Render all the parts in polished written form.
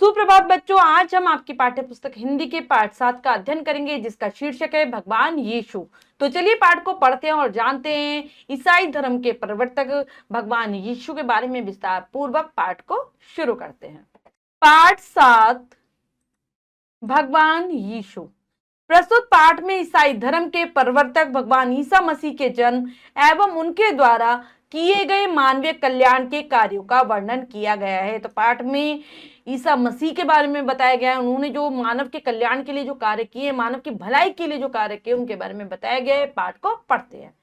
सुप्रभात बच्चों, आज हम आपकी पाठ्य पुस्तक हिंदी के पाठ 7 का अध्ययन करेंगे जिसका शीर्षक है भगवान यीशु। तो चलिए पाठ को पढ़ते हैं और जानते हैं ईसाई धर्म के प्रवर्तक भगवान यीशु के बारे में। विस्तार पूर्वक पाठ को शुरू करते हैं। पाठ 7, भगवान यीशु। प्रस्तुत पाठ में ईसाई धर्म के प्रवर्तक भगवान ईसा मसीह के जन्म एवं उनके द्वारा किए गए मानवीय कल्याण के कार्यों का वर्णन किया गया है। तो पाठ में ईसा मसीह के बारे में बताया गया है, उन्होंने जो मानव के कल्याण के लिए जो कार्य किए, मानव की भलाई के लिए जो कार्य किए, उनके बारे में बताया गया है। पाठ को पढ़ते हैं।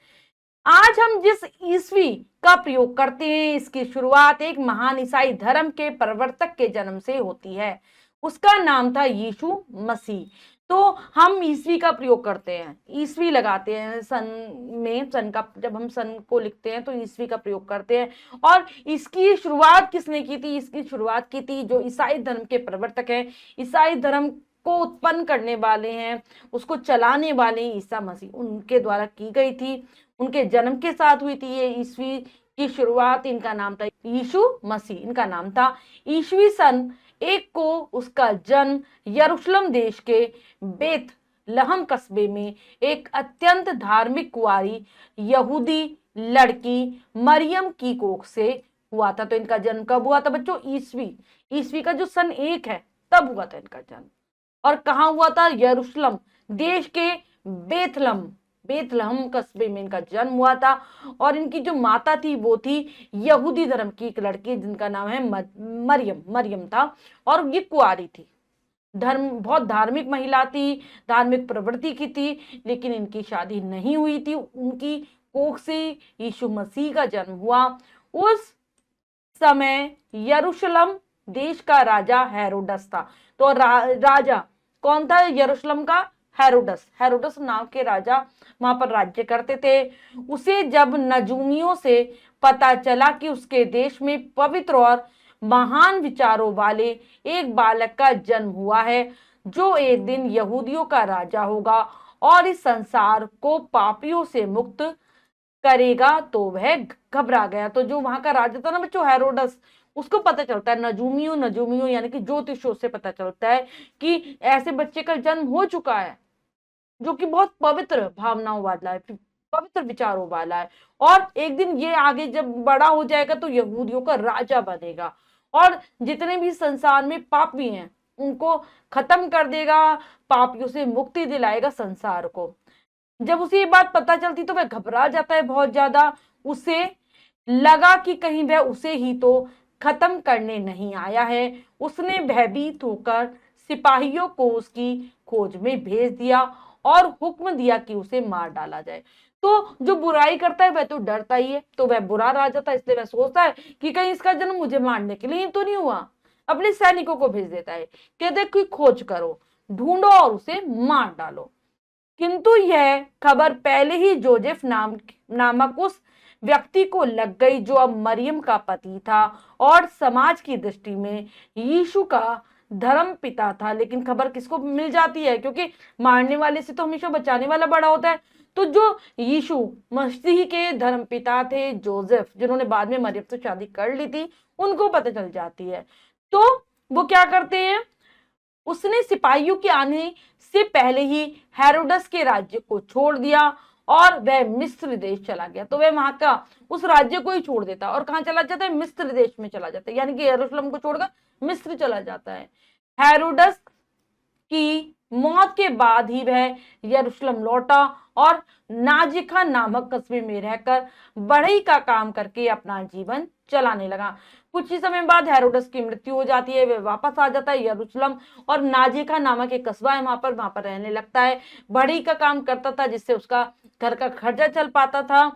आज हम जिस ईस्वी का प्रयोग करते हैं, इसकी शुरुआत एक महान ईसाई धर्म के प्रवर्तक के जन्म से होती है। उसका नाम था यीशु मसीह। तो हम ईस्वी का प्रयोग करते हैं, ईस्वी लगाते हैं सन में, सन का जब हम सन को लिखते हैं तो ईस्वी का प्रयोग करते हैं। और इसकी शुरुआत किसने की थी? इसकी शुरुआत की थी जो ईसाई धर्म के प्रवर्तक हैं, ईसाई धर्म को उत्पन्न करने वाले हैं, उसको चलाने वाले ईसा मसीह, उनके द्वारा की गई थी। उनके जन्म के साथ हुई थी ये ईस्वी की शुरुआत। इनका नाम था यीशु मसीह, इनका नाम था। ईस्वी सन 1 को उसका जन्म यरूशलेम देश के बेथलहम कस्बे में एक अत्यंत धार्मिक कुंवारी यहूदी लड़की मरियम की कोख से हुआ था। तो इनका जन्म कब हुआ था बच्चों? ईस्वी का जो सन 1 है तब हुआ था इनका जन्म। और कहाँ हुआ था? यरूशलेम देश के बेथलहम कस्बे में इनका जन्म हुआ था। और इनकी जो माता थी वो थी यहूदी धर्म की एक लड़की जिनका नाम है मरियम था। और ये कुंवारी थी, बहुत धार्मिक महिला थी, धार्मिक प्रवृत्ति की थी, लेकिन इनकी शादी नहीं हुई थी। उनकी कोख से यीशु मसीह का जन्म हुआ। उस समय यरूशलेम देश का राजा हेरोडस था। तो राजा कौन था यरूशलेम का? हेरोडस नाम के राजा वहां पर राज्य करते थे। उसे जब नजूमियों से पता चला कि उसके देश में पवित्र और महान विचारों वाले एक बालक का जन्म हुआ है जो एक दिन यहूदियों का राजा होगा और इस संसार को पापियों से मुक्त करेगा, तो वह घबरा गया। तो जो वहां का राजा था ना बच्चों, हेरोडस, उसको पता चलता है, नजूमियों यानी कि ज्योतिषों से पता चलता है कि ऐसे बच्चे का जन्म हो चुका है जो कि बहुत पवित्र भावनाओं वाला है, पवित्र विचारों वाला है, और एक दिन ये आगे जब बड़ा हो जाएगा तो यहूदियों का राजा बनेगा और जितने भी संसार में पापी हैं उनको खत्म कर देगा, पापियों से मुक्ति दिलाएगा संसार को। जब उसे ये बात पता चलती तो वह घबरा जाता है बहुत ज्यादा। उसे लगा कि कहीं वह उसे ही तो खत्म करने नहीं आया है। उसने भयभीत होकर सिपाहियों को उसकी खोज में भेज दिया और हुक्म दिया कि उसे मार डाला जाए। तो जो बुराई करता है वह तो डरता ही है, तो वह बुरा राजा था, इसलिए वह सोचता है कि कहीं इसका जन्म मुझे मारने के लिए तो नहीं हुआ। अपने सैनिकों को भेज देता है, कहते कि खोज करो, ढूंढो और उसे मार डालो। किंतु यह खबर पहले ही जोसेफ नामक उस व्यक्ति को लग गई जो अब मरियम का पति था और समाज की दृष्टि में यीशु का धर्म पिता था। लेकिन खबर किसको मिल जाती है? क्योंकि मारने वाले से तो हमेशा बचाने वाला बड़ा होता है। तो जो यीशु मसीह के धर्म पिता थे जोसेफ, जिन्होंने बाद में मरियम से शादी कर ली थी, उनको पता चल जाती है। तो वो क्या करते हैं? उसने सिपाहियों के आने से पहले ही हेरोडस के राज्य को छोड़ दिया और वह मिस्र देश चला गया। तो वह वहां का उस राज्य को ही छोड़ देता और कहां चला जाता है? मिस्र देश में चला जाता है, यानी कि यरूशलेम को छोड़कर मिस्र चला जाता है। हेरोडस की मौत के बाद ही वह यरूशलेम लौटा और नाजिका नामक कस्बे में रहकर बढ़ई का काम करके अपना जीवन चलाने लगा। कुछ ही समय बाद हेरोडस की मृत्यु हो जाती है, वह वापस आ जाता है यरूशलेम और नाजिका नामक एक कस्बा है वहां पर रहने लगता है। बढ़ई का काम करता था जिससे उसका घर का खर्चा चल पाता था।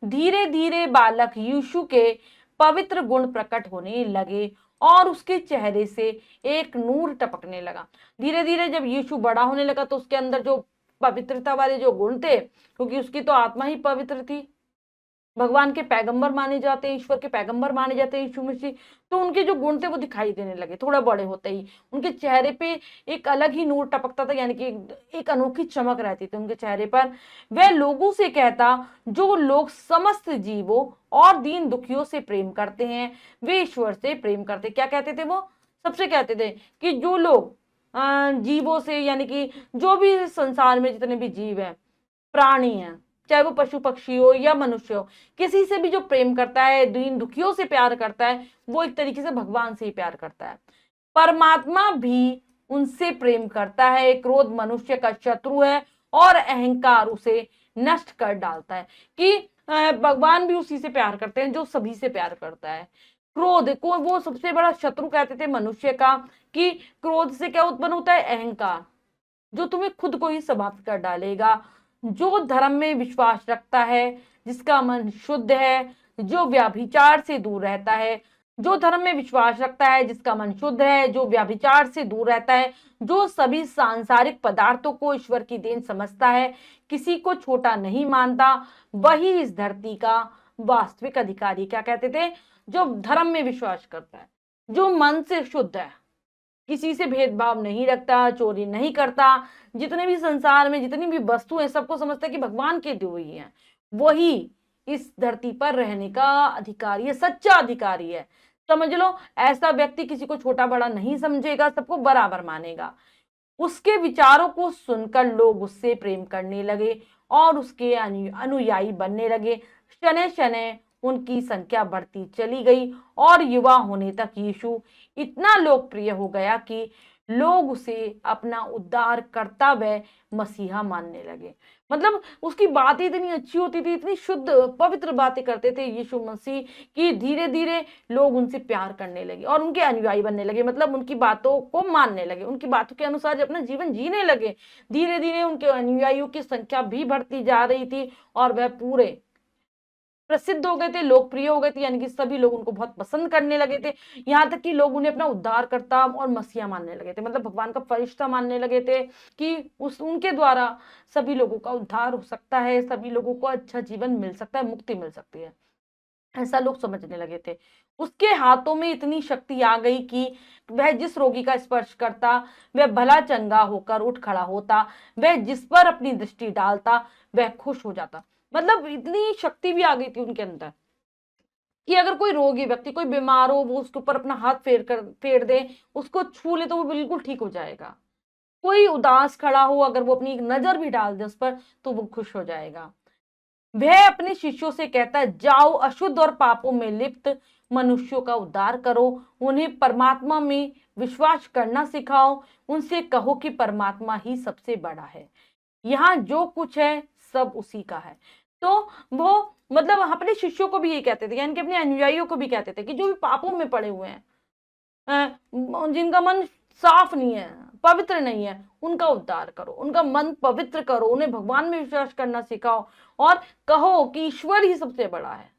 धीरे धीरे बालक यीशु के पवित्र गुण प्रकट होने लगे और उसके चेहरे से एक नूर टपकने लगा। धीरे धीरे जब यीशु बड़ा होने लगा तो उसके अंदर जो पवित्रता वाले जो गुण थे, क्योंकि उसकी तो आत्मा ही पवित्र थी, भगवान के पैगंबर माने जाते हैं, ईश्वर के पैगंबर माने जाते हैं यीशु मसीह, तो उनके जो गुण थे वो दिखाई देने लगे। थोड़ा बड़े होते ही उनके चेहरे पे एक अलग ही नूर टपकता था, यानी कि एक अनोखी चमक रहती थी उनके चेहरे पर। वह लोगों से कहता, जो लोग समस्त जीवों और दीन दुखियों से प्रेम करते हैं वे ईश्वर से प्रेम करते। क्या कहते थे वो? सबसे कहते थे कि जो लोग जीवों से, यानी कि जो भी संसार में जितने भी जीव हैं, प्राणी हैं, चाहे वो पशु पक्षी हो या मनुष्य हो, किसी से भी जो प्रेम करता है, दीन दुखियों से प्यार करता है, वो एक तरीके से भगवान से ही प्यार करता है। परमात्मा भी उनसे प्रेम करता है। क्रोध मनुष्य का शत्रु है और अहंकार उसे नष्ट कर डालता है। कि भगवान भी उसी से प्यार करते हैं जो सभी से प्यार करता है। क्रोध को वो सबसे बड़ा शत्रु कहते थे मनुष्य का, कि क्रोध से क्या उत्पन्न होता है, अहंकार, जो तुम्हें खुद को ही समाप्त कर डालेगा। जो धर्म में विश्वास रखता है, जिसका मन शुद्ध है, जो व्याभिचार से दूर रहता है, जो धर्म में विश्वास रखता है, जिसका मन शुद्ध है, जो व्याभिचार से दूर रहता है, जो सभी सांसारिक पदार्थों को ईश्वर की देन समझता है, किसी को छोटा नहीं मानता, वही इस धरती का वास्तविक अधिकारी। क्या कहते थे, जो धर्म में विश्वास करता है, जो मन से शुद्ध है, किसी से भेदभाव नहीं रखता, चोरी नहीं करता, जितने भी संसार में जितनी भी वस्तु है सबको समझता है कि भगवान के दी हुई है, वही इस धरती पर रहने का अधिकारी है, सच्चा अधिकारी है। समझ लो, ऐसा व्यक्ति किसी को छोटा बड़ा नहीं समझेगा, सबको बराबर मानेगा। उसके विचारों को सुनकर लोग उससे प्रेम करने लगे और उसके अनुयायी बनने लगे। शनै शनै उनकी संख्या बढ़ती चली गई और युवा होने तक यीशु इतना लोकप्रिय हो गया कि लोग उसे अपना उद्धार करता व मसीहा मानने लगे। मतलब उसकी बातें इतनी अच्छी होती थी, इतनी शुद्ध पवित्र बातें करते थे यीशु मसीह, कि धीरे धीरे लोग उनसे प्यार करने लगे और उनके अनुयायी बनने लगे। मतलब उनकी बातों को मानने लगे, उनकी बातों के अनुसार अपना जीवन जीने लगे। धीरे धीरे उनके अनुयायियों की संख्या भी बढ़ती जा रही थी और वह पूरे प्रसिद्ध हो गए थे, लोकप्रिय हो गए थे, यानी कि सभी लोग उनको बहुत पसंद करने लगे थे। यहाँ तक कि लोग उन्हें अपना उद्धारकर्ता और मसीहा मानने लगे थे, मतलब भगवान का फरिश्ता मानने लगे थे, कि उनके द्वारा सभी लोगों का उद्धार हो सकता है, सभी लोगों को अच्छा जीवन मिल सकता है, मुक्ति मिल सकती है, ऐसा लोग समझने लगे थे। उसके हाथों में इतनी शक्ति आ गई कि वह जिस रोगी का स्पर्श करता वह भला चंगा होकर उठ खड़ा होता, वह जिस पर अपनी दृष्टि डालता वह खुश हो जाता। मतलब इतनी शक्ति भी आ गई थी उनके अंदर कि अगर कोई रोगी व्यक्ति, कोई बीमार हो, वो उसके ऊपर अपना हाथ फेर दे, उसको छू ले तो वो बिल्कुल ठीक हो जाएगा। कोई उदास खड़ा हो, अगर वो अपनी एक नजर भी डाल दे उस पर तो वो खुश हो जाएगा। वह अपने शिष्यों से कहता है, जाओ अशुद्ध और पापों में लिप्त मनुष्यों का उद्धार करो, उन्हें परमात्मा में विश्वास करना सिखाओ, उनसे कहो कि परमात्मा ही सबसे बड़ा है, यहाँ जो कुछ है सब उसी का है। तो वो मतलब अपने शिष्यों को भी ये कहते थे, यानी कि अपने अनुयायियों को भी कहते थे कि जो भी पापों में पड़े हुए हैं, जिनका मन साफ नहीं है, पवित्र नहीं है, उनका उद्धार करो, उनका मन पवित्र करो, उन्हें भगवान में विश्वास करना सिखाओ और कहो कि ईश्वर ही सबसे बड़ा है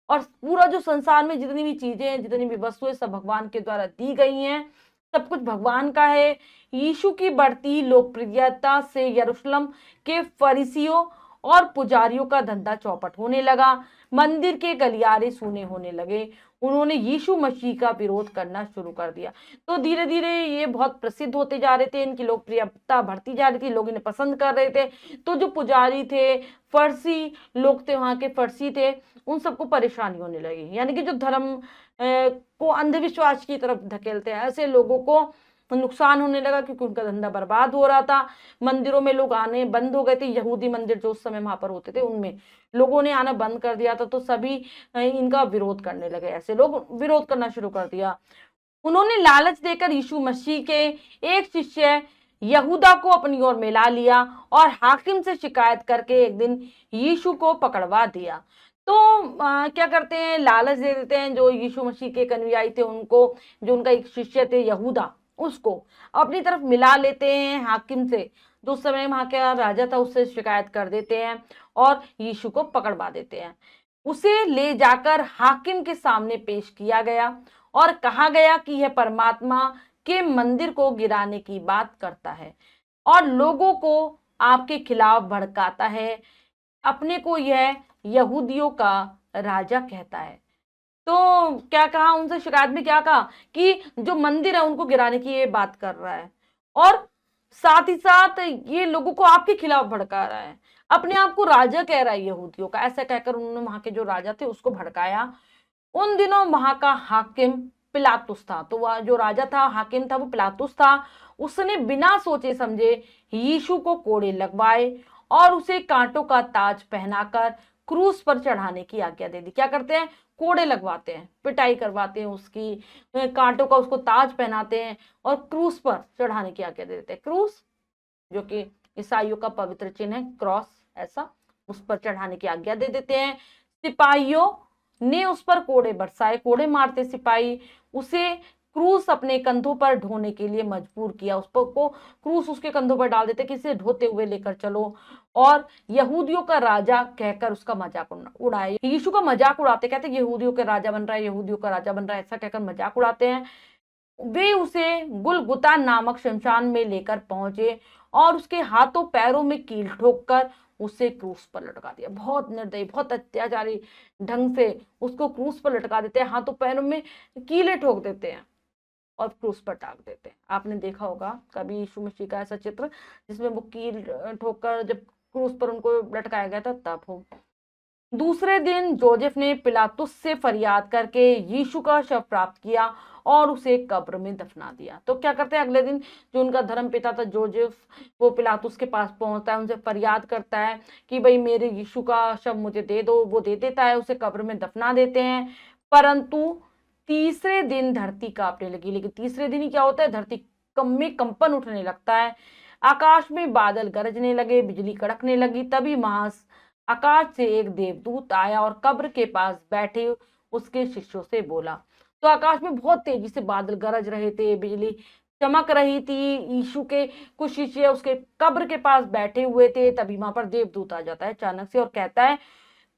और पूरा जो संसार में जितनी भी चीजें हैं, जितनी भी वस्तुएं, सब भगवान के द्वारा दी गई हैं, सब कुछ भगवान का है। यीशु की बढ़ती लोकप्रियता से यरूशलेम के फरीसियों और पुजारियों का धंधा चौपट होने लगा। मंदिर के गलियारे सूने होने लगे। उन्होंने यीशु मसीह का विरोध करना शुरू कर दिया। तो धीरे धीरे ये बहुत प्रसिद्ध होते जा रहे थे, इनकी लोकप्रियता बढ़ती जा रही थी, लोग इन्हें पसंद कर रहे थे। तो जो पुजारी थे, फर्सी लोग थे, वहां के फर्सी थे, उन सबको परेशानी होने लगी, यानी कि जो धर्म को अंधविश्वास की तरफ धकेलते हैं, ऐसे लोगों को नुकसान होने लगा क्योंकि उनका धंधा बर्बाद हो रहा था। मंदिरों में लोग आने बंद हो गए थे। यहूदी मंदिर जो उस समय वहां पर होते थे उनमें लोगों ने आना बंद कर दिया था, तो सभी इनका विरोध करने लगे। ऐसे लोग विरोध करना शुरू कर दिया। उन्होंने लालच देकर यीशु मसीह के एक शिष्य यहूदा को अपनी ओर मिला लिया और हाकिम से शिकायत करके एक दिन यीशु को पकड़वा दिया। तो क्या करते हैं, लालच दे देते हैं जो यीशु मसीह के अनुयायी थे उनको, जो उनका एक शिष्य थे यहूदा, उसको अपनी तरफ मिला लेते हैं हाकिम से, जो उस समय वहां का राजा था, उससे शिकायत कर देते हैं और यीशु को पकड़वा देते हैं। उसे ले जाकर हाकिम के सामने पेश किया गया और कहा गया कि यह परमात्मा के मंदिर को गिराने की बात करता है और लोगों को आपके खिलाफ भड़काता है, अपने को यह यहूदियों का राजा कहता है। तो क्या कहा उनसे, शिकायत में क्या कहा कि जो मंदिर है उनको गिराने की ये बात कर रहा है और साथ ही साथ ये लोगों को आपके खिलाफ भड़का रहा है, अपने आप को राजा कह रहा है यहूदियों का। ऐसा कहकर उन्होंने वहां के जो राजा थे उसको भड़काया। उन दिनों वहां का हाकिम पिलातुस था। तो वह जो राजा था, हाकिम था, वो पिलातुस था। उसने बिना सोचे समझे यीशु को कोड़े लगवाए और उसे कांटों का ताज पहनाकर क्रूस पर चढ़ाने की आज्ञा दे दी। क्या करते हैं? कोड़े लगवाते हैं, पिटाई करवाते हैं उसकी, कांटों का उसको ताज पहनाते हैं और क्रूस पर चढ़ाने की आज्ञा दे देते हैं। क्रूस जो कि ईसाइयों का पवित्र चिन्ह है, क्रॉस, ऐसा उस पर चढ़ाने की आज्ञा दे देते हैं। सिपाहियों ने उस पर कोड़े बरसाए, कोड़े मारते सिपाही उसे क्रूस अपने कंधों पर ढोने के लिए मजबूर किया। उस पर को क्रूस उसके कंधों पर डाल देते कि इसे ढोते हुए लेकर चलो, और यहूदियों का राजा कहकर उसका मजाक उड़ाए। यीशु का मजाक उड़ाते, कहते यहूदियों का राजा बन रहा है, यहूदियों का राजा बन रहा है, ऐसा कहकर मजाक उड़ाते हैं। वे उसे गुलगुता नामक शमशान में लेकर पहुंचे और उसके हाथों पैरों में कील ठोककर उसे क्रूस पर लटका दिया। बहुत निर्दयी, बहुत अत्याचारी ढंग से उसको क्रूस पर लटका देते हैं, हाथों पैरों में कीले ठोक देते हैं और क्रूस पर टांग देते हैं। आपने देखा होगा कभी यीशु मसीह का ऐसा चित्र जिसमें वो कील ठोककर जब क्रूस पर उनको लटकाया गया था, तब हो। दूसरे दिन जोसेफ ने पिलातुस से फरियाद करके यीशु का शव प्राप्त किया और उसे कब्र में दफना दिया। तो क्या करते हैं, अगले दिन जो उनका धर्म पिता था जोसेफ, वो पिलातुस के पास पहुंचता है, उनसे फरियाद करता है कि भाई मेरे यीशु का शव मुझे दे दो। वो दे देता है, उसे कब्र में दफना देते हैं। परंतु तीसरे दिन धरती कांपने लगी। लेकिन तीसरे दिन ही क्या होता है, धरती में कंपन उठने लगता है, आकाश में बादल गरजने लगे, बिजली कड़कने लगी। तभी आकाश से एक देवदूत आया और कब्र के पास बैठे उसके शिष्यों से बोला। तो आकाश में बहुत तेजी से बादल गरज रहे थे, बिजली चमक रही थी। यीशु के कुछ शिष्य उसके कब्र के पास बैठे हुए थे। तभी वहां पर देवदूत आ जाता है अचानक से और कहता है,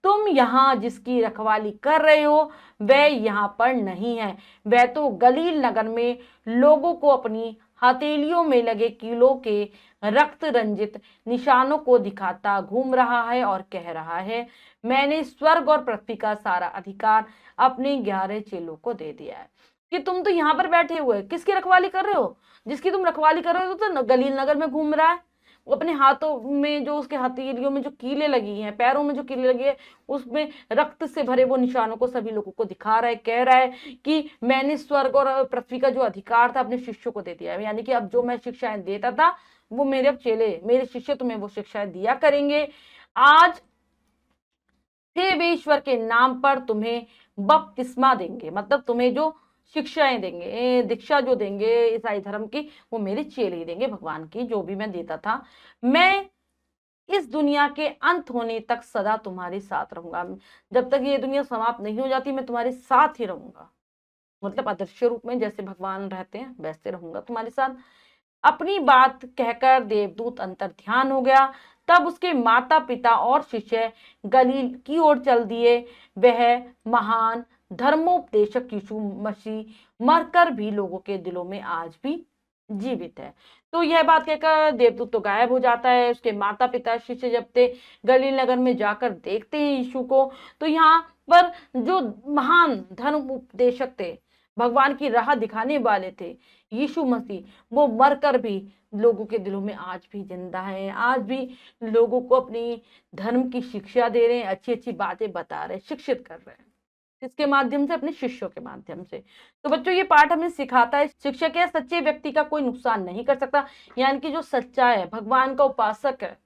तुम यहाँ जिसकी रखवाली कर रहे हो वह यहाँ पर नहीं है, वह तो गलील नगर में लोगों को अपनी हथेलियों में लगे कीलों के रक्त रंजित निशानों को दिखाता घूम रहा है और कह रहा है, मैंने स्वर्ग और पृथ्वी का सारा अधिकार अपने 11 चेलों को दे दिया है। कि तुम तो यहाँ पर बैठे हुए किसकी रखवाली कर रहे हो? जिसकी तुम रखवाली कर रहे हो तो गलील नगर में घूम रहा है। वो अपने हाथों में जो उसके हथेलियों में जो कीले लगी हैं, पैरों में जो कीले लगी है, उसमें रक्त से भरे वो निशानों को सभी लोगों को दिखा रहा है, कह रहा है कि मैंने स्वर्ग और पृथ्वी का जो अधिकार था अपने शिष्यों को दे दिया है। यानी कि अब जो मैं शिक्षाएं देता था वो मेरे अब चेले, मेरे शिष्य तुम्हें वो शिक्षाएं दिया करेंगे। आज से वे ईश्वर के नाम पर तुम्हें बपतिस्मा देंगे, मतलब तुम्हें जो शिक्षाएं देंगे, दीक्षा जो देंगे ईसाई धर्म की, वो मेरे चेले ही देंगे। भगवान की जो भी मैं देता था, मैं इस दुनिया के अंत होने तक सदा तुम्हारे साथ रहूंगा। जब तक ये दुनिया समाप्त नहीं हो जाती मैं तुम्हारे साथ ही रहूंगा। मतलब अदृश्य रूप में जैसे भगवान रहते हैं वैसे रहूंगा तुम्हारे साथ। अपनी बात कहकर देवदूत अंतर ध्यान हो गया। तब उसके माता पिता और शिष्य गलील की ओर चल दिए। वह महान धर्मोपदेशक यीशु मसीह मरकर भी लोगों के दिलों में आज भी जीवित है। तो यह बात कहकर देवदूत तो गायब हो जाता है। उसके माता पिता शिष्य जब थे गलील नगर में जाकर देखते हैं यीशु को, तो यहाँ पर जो महान धर्म उपदेशक थे, भगवान की राह दिखाने वाले थे यीशु मसीह, वो मरकर भी लोगों के दिलों में आज भी जिंदा है। आज भी लोगों को अपनी धर्म की शिक्षा दे रहे हैं, अच्छी अच्छी बातें बता रहे हैं, शिक्षित कर रहे हैं, इसके माध्यम से, अपने शिष्यों के माध्यम से। तो बच्चों ये पाठ हमें सिखाता है शिक्षक या सच्चे व्यक्ति का कोई नुकसान नहीं कर सकता। यानी कि जो सच्चा है, भगवान का उपासक है,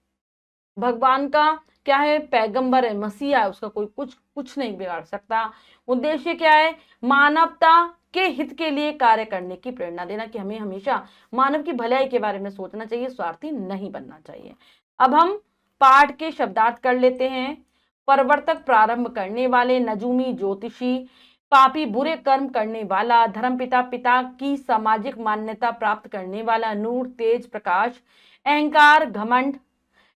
भगवान का क्या है, पैगंबर है, मसीहा है, उसका कोई कुछ नहीं बिगाड़ सकता। उद्देश्य क्या है, मानवता के हित के लिए कार्य करने की प्रेरणा देना, कि हमें हमेशा मानव की भलाई के बारे में सोचना चाहिए, स्वार्थी नहीं बनना चाहिए। अब हम पाठ के शब्दार्थ कर लेते हैं। प्रवर्तक, प्रारंभ करने वाले, नजूमी, ज्योतिषी, पापी, बुरे कर्म करने वाला, धर्मपिता, पिता की सामाजिक मान्यता प्राप्त करने वाला, नूर, तेज, प्रकाश, अहंकार, घमंड,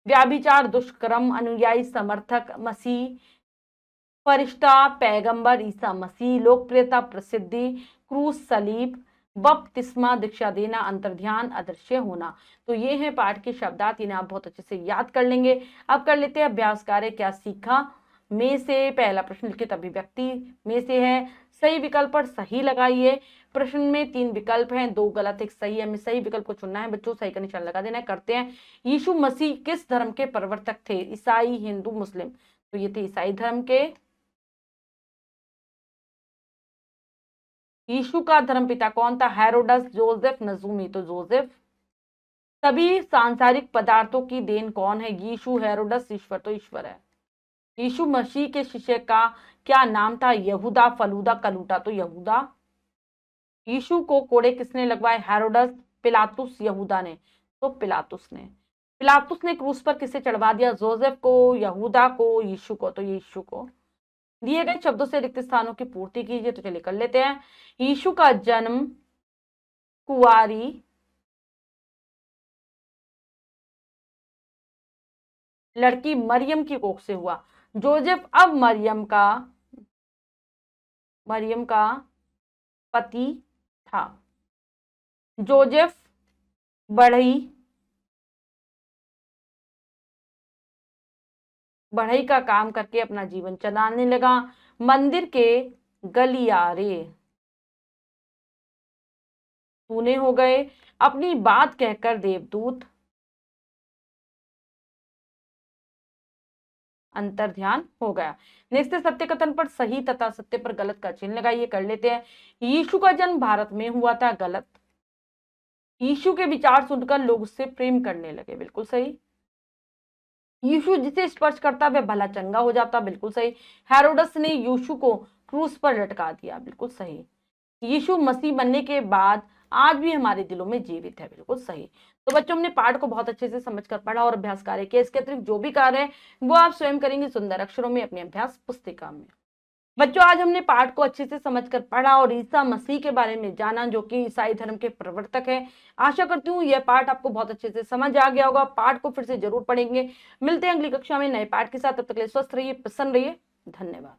व्याभिचार, दुष्कर्म, अनुयायी, समर्थक, मसीह, फरिश्ता, पैगंबर, ईसा मसीह, लोकप्रियता, प्रसिद्धि, क्रूस, सलीब, बपतिस्मा, दीक्षा देना, अंतर्ध्यान, अदृश्य होना। तो ये है पाठ के शब्दार्थ, इन्हें आप बहुत अच्छे से याद कर लेंगे। अब कर लेते हैं अभ्यास कार्य। क्या सीखा में से पहला प्रश्न लिखित अभिव्यक्ति में से है, सही विकल्प पर सही लगाइए। प्रश्न में 3 विकल्प हैं, 2 गलत 1 सही है। हमें सही विकल्प को चुनना है बच्चों, सही का निशान लगा देना है। करते हैं। यीशु मसीह किस धर्म के प्रवर्तक थे? ईसाई, हिंदू, मुस्लिम? तो ये थे ईसाई धर्म के। यीशु का धर्मपिता कौन था? हेरोडस, जोसेफ, नजूमी। तो जोसेफ। सभी सांसारिक पदार्थों की देन कौन है? यीशु, हेरोडस, ईश्वर। तो ईश्वर है। यीशु मसीह के शिष्य का क्या नाम था? यहूदा, फलूदा, कलूटा। तो यहूदा। यीशु को कोड़े किसने लगवाए? हेरोडस, पिलातुस, यहूदा ने। तो पिलातुस ने। पिलातुस ने क्रूस पर किसे चढ़वा दिया? जोसेफ को, यहूदा को, यीशु को। तो यीशु को। दिए गए शब्दों से रिक्त स्थानों की पूर्ति कीजिए। तो चलिए कर लेते हैं। यीशु का जन्म कुंवारी लड़की मरियम की कोख से हुआ। जोसेफ अब मरियम का पति था। जोसेफ बढ़ई का काम करके अपना जीवन चलाने लगा। मंदिर के गलियारे सूने हो गए। अपनी बात कहकर देवदूत अंतर ध्यान हो गया। नेक्स्ट है सत्य कथन पर सही तथा सत्य पर गलत का चिन्ह लगाइए। कर लेते हैं। यीशु का जन्म भारत में हुआ था। गलत। यीशु के विचार सुनकर लोग उससे प्रेम करने लगे। बिल्कुल सही। यीशु जिसे स्पर्श करता वह भला चंगा हो जाता। बिल्कुल सही। हेरोडस ने यीशु को क्रूस पर लटका दिया। बिल्कुल सही। यीशु मसीह बनने के बाद आज भी हमारे दिलों में जीवित है। बिल्कुल सही। तो बच्चों, हमने पाठ को बहुत अच्छे से समझकर पढ़ा और अभ्यास कार्य किया। इसके अतिरिक्त जो भी कार्य है वो आप स्वयं करेंगे सुंदर अक्षरों में अपनी अभ्यास पुस्तिका में। बच्चों, आज हमने पाठ को अच्छे से समझकर पढ़ा और ईसा मसीह के बारे में जाना, जो कि ईसाई धर्म के प्रवर्तक है। आशा करती हूँ यह पाठ आपको बहुत अच्छे से समझ आ गया होगा। पाठ को फिर से जरूर पढ़ेंगे। मिलते हैं अगली कक्षा में नए पाठ के साथ। तब तक के लिए स्वस्थ रहिए, प्रसन्न रहिए। धन्यवाद।